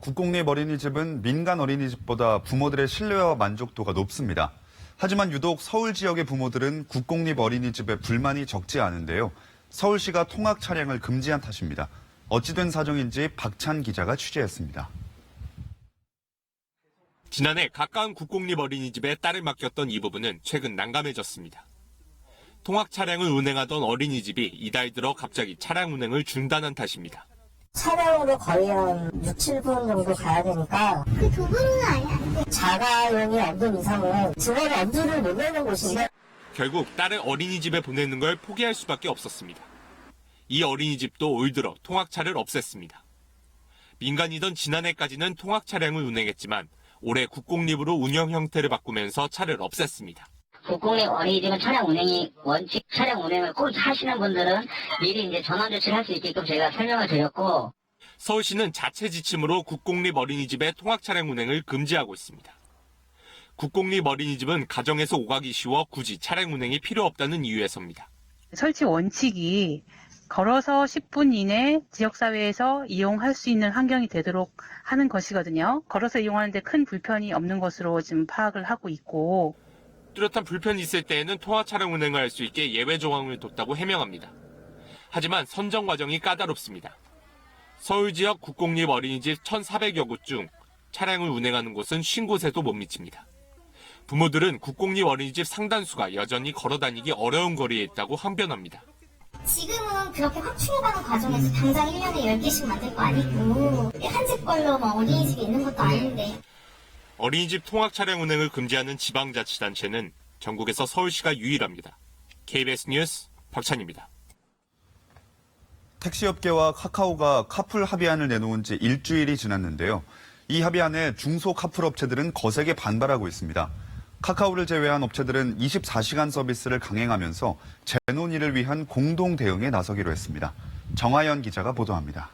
국공립 어린이집은 민간 어린이집보다 부모들의 신뢰와 만족도가 높습니다. 하지만 유독 서울 지역의 부모들은 국공립 어린이집에 불만이 적지 않은데요. 서울시가 통학 차량을 금지한 탓입니다. 어찌된 사정인지 박찬 기자가 취재했습니다. 지난해 가까운 국공립 어린이집에 딸을 맡겼던 이 부부는 최근 난감해졌습니다. 통학 차량을 운행하던 어린이집이 이달 들어 갑자기 차량 운행을 중단한 탓입니다. 차량으로 거의 한 6, 7분 정도 가야 되니까 그 두 분은 아니야. 자가용이 없는 이상은 중간에 엄두를 못 내는 곳인데 결국 딸을 어린이집에 보내는 걸 포기할 수밖에 없었습니다. 이 어린이집도 올 들어 통학차를 없앴습니다. 민간이던 지난해까지는 통학 차량을 운행했지만 올해 국공립으로 운영 형태를 바꾸면서 차를 없앴습니다. 국공립 어린이집은 차량 운행이 원칙 차량 운행을 꼭 하시는 분들은 미리 이제 전환 조치를 할 수 있게끔 저희가 설명을 드렸고 서울시는 자체 지침으로 국공립 어린이집의 통학 차량 운행을 금지하고 있습니다. 국공립 어린이집은 가정에서 오가기 쉬워 굳이 차량 운행이 필요 없다는 이유에서입니다. 설치 원칙이 걸어서 10분 이내 지역사회에서 이용할 수 있는 환경이 되도록 하는 것이거든요. 걸어서 이용하는데 큰 불편이 없는 것으로 지금 파악을 하고 있고 뚜렷한 불편이 있을 때에는 통학 차량 운행을 할 수 있게 예외 조항을 뒀다고 해명합니다. 하지만 선정 과정이 까다롭습니다. 서울 지역 국공립 어린이집 1,400여 곳 중 차량을 운행하는 곳은 50곳에도 못 미칩니다. 부모들은 국공립 어린이집 상당수가 여전히 걸어다니기 어려운 거리에 있다고 항변합니다. 지금은 그렇게 확충해가는 과정에서 당장 1년에 10개씩 만들 거 아니고 한 집 걸로 어린이집이 있는 것도 아닌데 어린이집 통학 차량 운행을 금지하는 지방자치단체는 전국에서 서울시가 유일합니다. KBS 뉴스 박찬입니다. 택시업계와 카카오가 카풀 합의안을 내놓은 지 일주일이 지났는데요. 이 합의안에 중소 카풀 업체들은 거세게 반발하고 있습니다. 카카오를 제외한 업체들은 24시간 서비스를 강행하면서 재논의를 위한 공동 대응에 나서기로 했습니다. 정하연 기자가 보도합니다.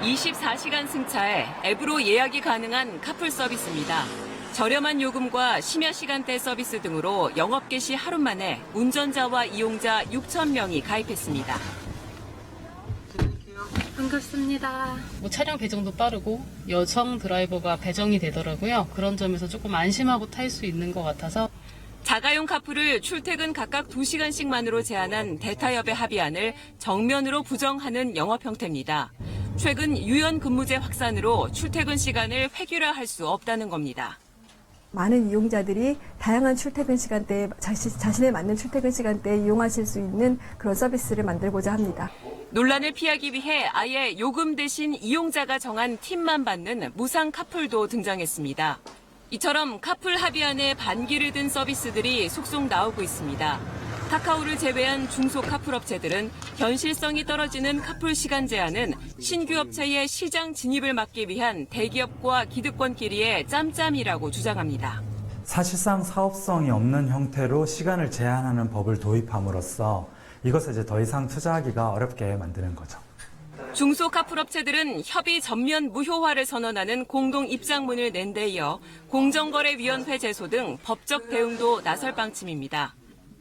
24시간 승차에 앱으로 예약이 가능한 카풀 서비스입니다. 저렴한 요금과 심야 시간대 서비스 등으로 영업 개시 하루 만에 운전자와 이용자 6,000명이 가입했습니다. 반갑습니다. 차량 배정도 빠르고 여성 드라이버가 배정이 되더라고요. 그런 점에서 조금 안심하고 탈 수 있는 것 같아서. 자가용 카풀을 출퇴근 각각 2시간씩만으로 제한한 대타협의 합의안을 정면으로 부정하는 영업 형태입니다. 최근 유연 근무제 확산으로 출퇴근 시간을 획일화할 수 없다는 겁니다. 많은 이용자들이 다양한 출퇴근 시간대에 자신에 맞는 출퇴근 시간대에 이용하실 수 있는 그런 서비스를 만들고자 합니다. 논란을 피하기 위해 아예 요금 대신 이용자가 정한 팁만 받는 무상 카풀도 등장했습니다. 이처럼 카풀 합의안에 반기를 든 서비스들이 속속 나오고 있습니다. 카카오를 제외한 중소 카풀 업체들은 현실성이 떨어지는 카풀 시간 제한은 신규 업체의 시장 진입을 막기 위한 대기업과 기득권끼리의 짬짬이라고 주장합니다. 사실상 사업성이 없는 형태로 시간을 제한하는 법을 도입함으로써 이것을 이제 더 이상 투자하기가 어렵게 만드는 거죠. 중소 카풀 업체들은 협의 전면 무효화를 선언하는 공동 입장문을 낸 데 이어 공정거래위원회 제소 등 법적 대응도 나설 방침입니다.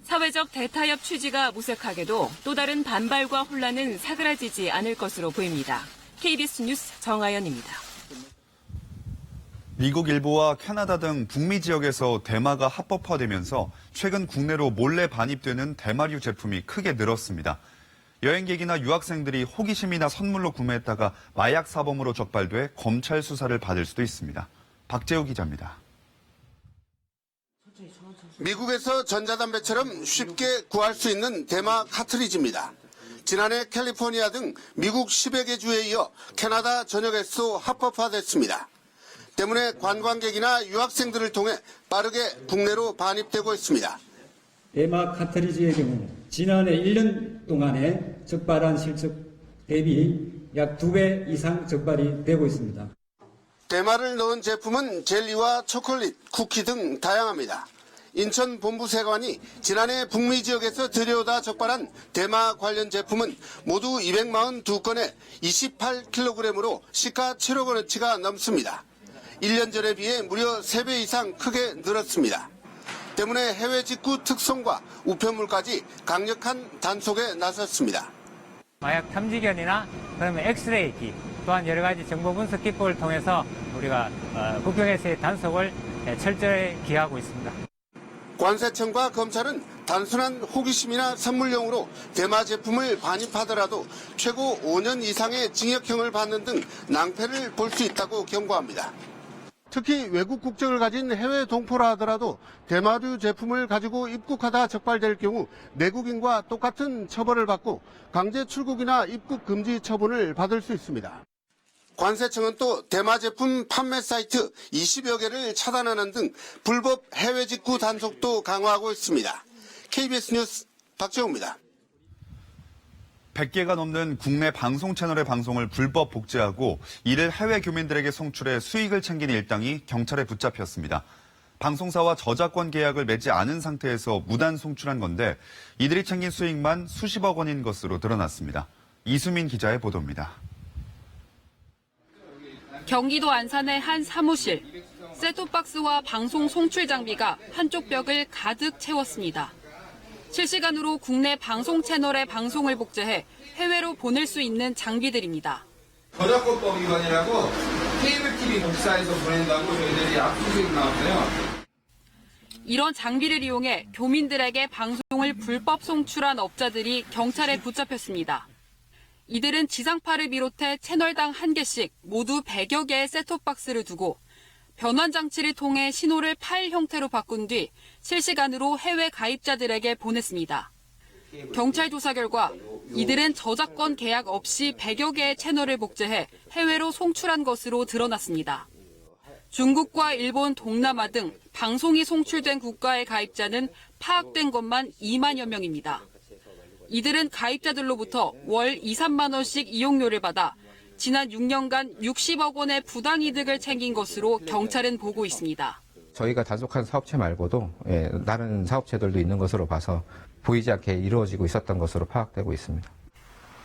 사회적 대타협 취지가 무색하게도 또 다른 반발과 혼란은 사그라지지 않을 것으로 보입니다. KBS 뉴스 정하연입니다. 미국 일부와 캐나다 등 북미 지역에서 대마가 합법화되면서 최근 국내로 몰래 반입되는 대마류 제품이 크게 늘었습니다. 여행객이나 유학생들이 호기심이나 선물로 구매했다가 마약 사범으로 적발돼 검찰 수사를 받을 수도 있습니다. 박재우 기자입니다. 미국에서 전자담배처럼 쉽게 구할 수 있는 대마 카트리지입니다. 지난해 캘리포니아 등 미국 10여 개 주에 이어 캐나다 전역에서 합법화됐습니다. 때문에 관광객이나 유학생들을 통해 빠르게 국내로 반입되고 있습니다. 대마 카트리지의 경우 지난해 1년 동안에 적발한 실적 대비 약 2배 이상 적발이 되고 있습니다. 대마를 넣은 제품은 젤리와 초콜릿, 쿠키 등 다양합니다. 인천 본부세관이 지난해 북미 지역에서 들여오다 적발한 대마 관련 제품은 모두 242건에 28kg으로 시가 7억 원어치가 넘습니다. 1년 전에 비해 무려 3배 이상 크게 늘었습니다. 때문에 해외 직구 특성과 우편물까지 강력한 단속에 나섰습니다. 마약 탐지견이나 그러면 엑스레이기 또한 여러 가지 정보 분석 기법을 통해서 우리가 국경에서의 단속을 철저히 기하고 있습니다. 관세청과 검찰은 단순한 호기심이나 선물용으로 대마 제품을 반입하더라도 최고 5년 이상의 징역형을 받는 등 낭패를 볼 수 있다고 경고합니다. 특히 외국 국적을 가진 해외 동포라 하더라도 대마류 제품을 가지고 입국하다 적발될 경우 내국인과 똑같은 처벌을 받고 강제 출국이나 입국 금지 처분을 받을 수 있습니다. 관세청은 또 대마 제품 판매 사이트 20여 개를 차단하는 등 불법 해외 직구 단속도 강화하고 있습니다. KBS 뉴스 박재우입니다. 100개가 넘는 국내 방송 채널의 방송을 불법 복제하고 이를 해외 교민들에게 송출해 수익을 챙기는 일당이 경찰에 붙잡혔습니다. 방송사와 저작권 계약을 맺지 않은 상태에서 무단 송출한 건데 이들이 챙긴 수익만 수십억 원인 것으로 드러났습니다. 이수민 기자의 보도입니다. 경기도 안산의 한 사무실. 셋톱박스와 방송 송출 장비가 한쪽 벽을 가득 채웠습니다. 실시간으로 국내 방송 채널의 방송을 복제해 해외로 보낼 수 있는 장비들입니다. 저작권법 위반이라고 케이블 TV 복사해서 보낸다고 저희들이 압수수색 나왔어요. 이런 장비를 이용해 교민들에게 방송을 불법 송출한 업자들이 경찰에 붙잡혔습니다. 이들은 지상파를 비롯해 채널당 1개씩 모두 100여 개의 셋톱박스를 두고 변환 장치를 통해 신호를 파일 형태로 바꾼 뒤 실시간으로 해외 가입자들에게 보냈습니다. 경찰 조사 결과 이들은 저작권 계약 없이 100여 개의 채널을 복제해 해외로 송출한 것으로 드러났습니다. 중국과 일본, 동남아 등 방송이 송출된 국가의 가입자는 파악된 것만 2만여 명입니다. 이들은 가입자들로부터 월 2, 3만 원씩 이용료를 받아 지난 6년간 60억 원의 부당이득을 챙긴 것으로 경찰은 보고 있습니다. 저희가 단속한 사업체 말고도 다른 사업체들도 있는 것으로 봐서 보이지 않게 이루어지고 있었던 것으로 파악되고 있습니다.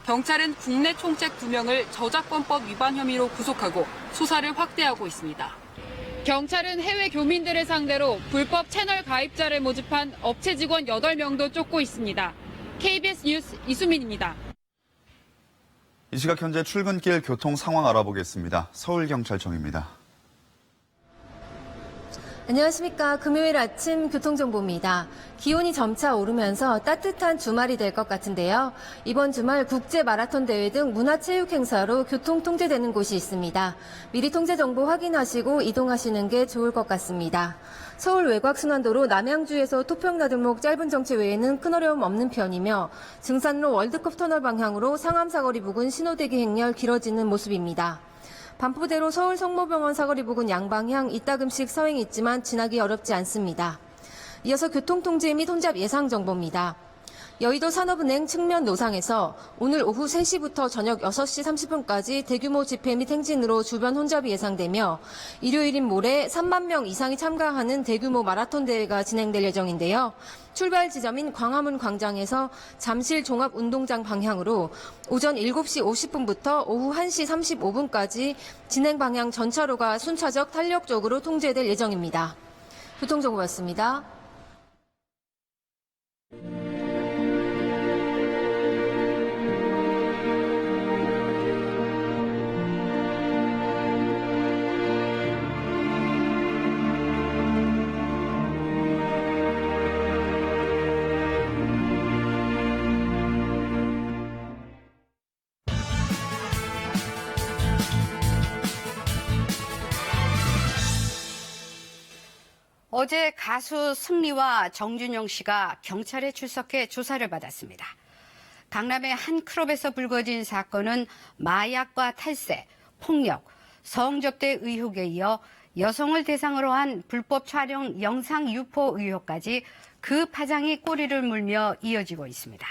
경찰은 국내 총책 2명을 저작권법 위반 혐의로 구속하고 수사를 확대하고 있습니다. 경찰은 해외 교민들을 상대로 불법 채널 가입자를 모집한 업체 직원 8명도 쫓고 있습니다. KBS 뉴스 이수민입니다. 이 시각 현재 출근길 교통 상황 알아보겠습니다. 서울경찰청입니다. 안녕하십니까. 금요일 아침 교통정보입니다. 기온이 점차 오르면서 따뜻한 주말이 될 것 같은데요. 이번 주말 국제 마라톤 대회 등 문화체육 행사로 교통 통제되는 곳이 있습니다. 미리 통제 정보 확인하시고 이동하시는 게 좋을 것 같습니다. 서울 외곽순환도로 남양주에서 토평나들목 짧은 정체 외에는 큰 어려움 없는 편이며 증산로 월드컵 터널 방향으로 상암 사거리 부근 신호대기 행렬 길어지는 모습입니다. 반포대로 서울 성모병원 사거리 부근 양방향 이따금씩 서행이 있지만 지나기 어렵지 않습니다. 이어서 교통통제 및 혼잡 예상 정보입니다. 여의도 산업은행 측면 노상에서 오늘 오후 3시부터 저녁 6시 30분까지 대규모 집회 및 행진으로 주변 혼잡이 예상되며 일요일인 모레 3만 명 이상이 참가하는 대규모 마라톤 대회가 진행될 예정인데요. 출발 지점인 광화문 광장에서 잠실 종합운동장 방향으로 오전 7시 50분부터 오후 1시 35분까지 진행 방향 전차로가 순차적 탄력적으로 통제될 예정입니다. 교통정보였습니다. 어제 가수 승리와 정준영 씨가 경찰에 출석해 조사를 받았습니다. 강남의 한 클럽에서 불거진 사건은 마약과 탈세, 폭력, 성접대 의혹에 이어 여성을 대상으로 한 불법 촬영 영상 유포 의혹까지 그 파장이 꼬리를 물며 이어지고 있습니다.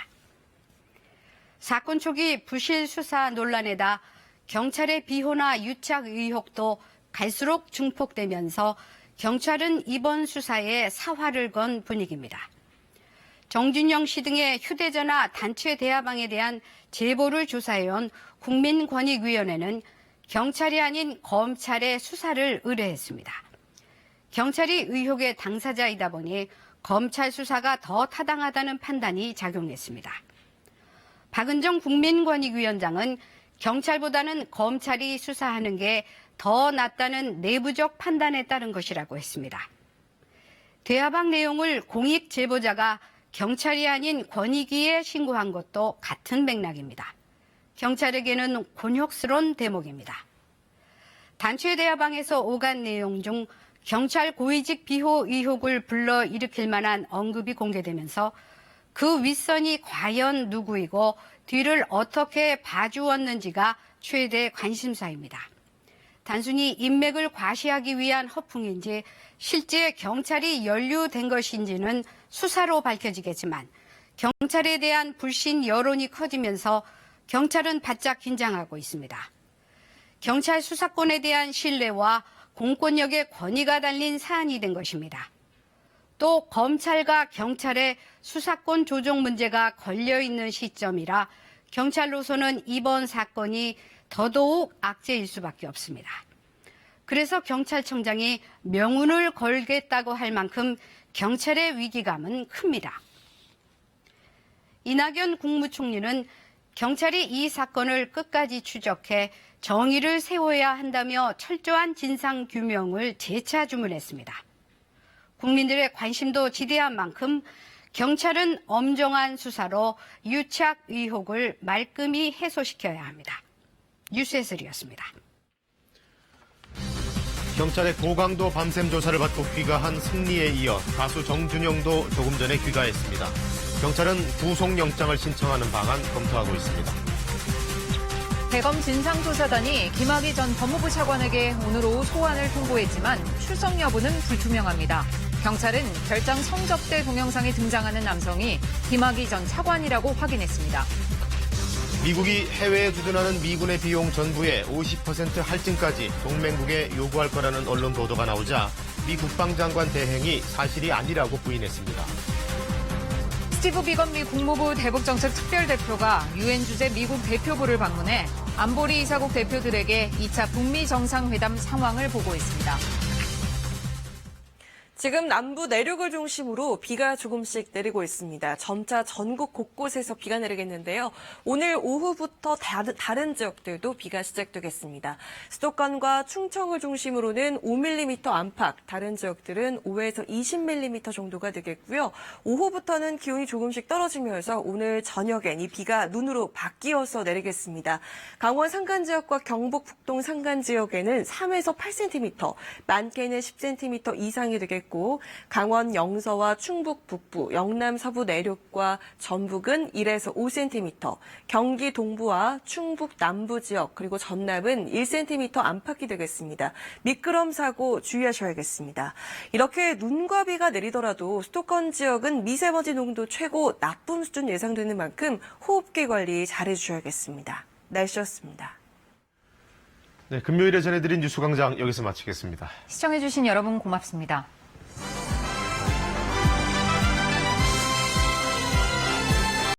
사건 초기 부실 수사 논란에다 경찰의 비호나 유착 의혹도 갈수록 증폭되면서 경찰은 이번 수사에 사활을 건 분위기입니다. 정준영 씨 등의 휴대전화 단체 대화방에 대한 제보를 조사해온 국민권익위원회는 경찰이 아닌 검찰에 수사를 의뢰했습니다. 경찰이 의혹의 당사자이다 보니 검찰 수사가 더 타당하다는 판단이 작용했습니다. 박은정 국민권익위원장은 경찰보다는 검찰이 수사하는 게 더 낫다는 내부적 판단에 따른 것이라고 했습니다. 대화방 내용을 공익 제보자가 경찰이 아닌 권익위에 신고한 것도 같은 맥락입니다. 경찰에게는 곤욕스러운 대목입니다. 단체 대화방에서 오간 내용 중 경찰 고위직 비호 의혹을 불러일으킬 만한 언급이 공개되면서 그 윗선이 과연 누구이고 뒤를 어떻게 봐주었는지가 최대 관심사입니다. 단순히 인맥을 과시하기 위한 허풍인지 실제 경찰이 연루된 것인지는 수사로 밝혀지겠지만 경찰에 대한 불신 여론이 커지면서 경찰은 바짝 긴장하고 있습니다. 경찰 수사권에 대한 신뢰와 공권력의 권위가 달린 사안이 된 것입니다. 또 검찰과 경찰의 수사권 조정 문제가 걸려있는 시점이라 경찰로서는 이번 사건이 더더욱 악재일 수밖에 없습니다. 그래서 경찰청장이 명운을 걸겠다고 할 만큼 경찰의 위기감은 큽니다. 이낙연 국무총리는 경찰이 이 사건을 끝까지 추적해 정의를 세워야 한다며 철저한 진상규명을 재차 주문했습니다. 국민들의 관심도 지대한 만큼 경찰은 엄정한 수사로 유착 의혹을 말끔히 해소시켜야 합니다. 뉴스 해설이었습니다. 경찰의 고강도 밤샘 조사를 받고 귀가한 승리에 이어 가수 정준영도 조금 전에 귀가했습니다. 경찰은 구속영장을 신청하는 방안 검토하고 있습니다. 대검 진상조사단이 김학의 전 법무부 차관에게 오늘 오후 소환을 통보했지만 출석 여부는 불투명합니다. 경찰은 별장 성접대 동영상에 등장하는 남성이 김학의 전 차관이라고 확인했습니다. 미국이 해외에 주둔하는 미군의 비용 전부의 50% 할증까지 동맹국에 요구할 거라는 언론 보도가 나오자 미 국방장관 대행이 사실이 아니라고 부인했습니다. 스티브 비건 미 국무부 대북정책 특별대표가 유엔 주재 미국 대표부를 방문해 안보리 이사국 대표들에게 2차 북미 정상회담 상황을 보고했습니다. 지금 남부 내륙을 중심으로 비가 조금씩 내리고 있습니다. 점차 전국 곳곳에서 비가 내리겠는데요. 오늘 오후부터 다른 지역들도 비가 시작되겠습니다. 수도권과 충청을 중심으로는 5mm 안팎, 다른 지역들은 5에서 20mm 정도가 되겠고요. 오후부터는 기온이 조금씩 떨어지면서 오늘 저녁엔 이 비가 눈으로 바뀌어서 내리겠습니다. 강원 산간 지역과 경북 북동 산간 지역에는 3에서 8cm, 많게는 10cm 이상이 되겠고 강원 영서와 충북 북부, 영남 서부 내륙과 전북은 1에서 5cm, 경기 동부와 충북 남부 지역 그리고 전남은 1cm 안팎이 되겠습니다. 미끄럼 사고 주의하셔야겠습니다. 이렇게 눈과 비가 내리더라도 수도권 지역은 미세먼지 농도 최고 나쁨 수준 예상되는 만큼 호흡기 관리 잘해주셔야겠습니다. 날씨였습니다. 네, 금요일에 전해드린 뉴스광장 여기서 마치겠습니다. 시청해주신 여러분 고맙습니다.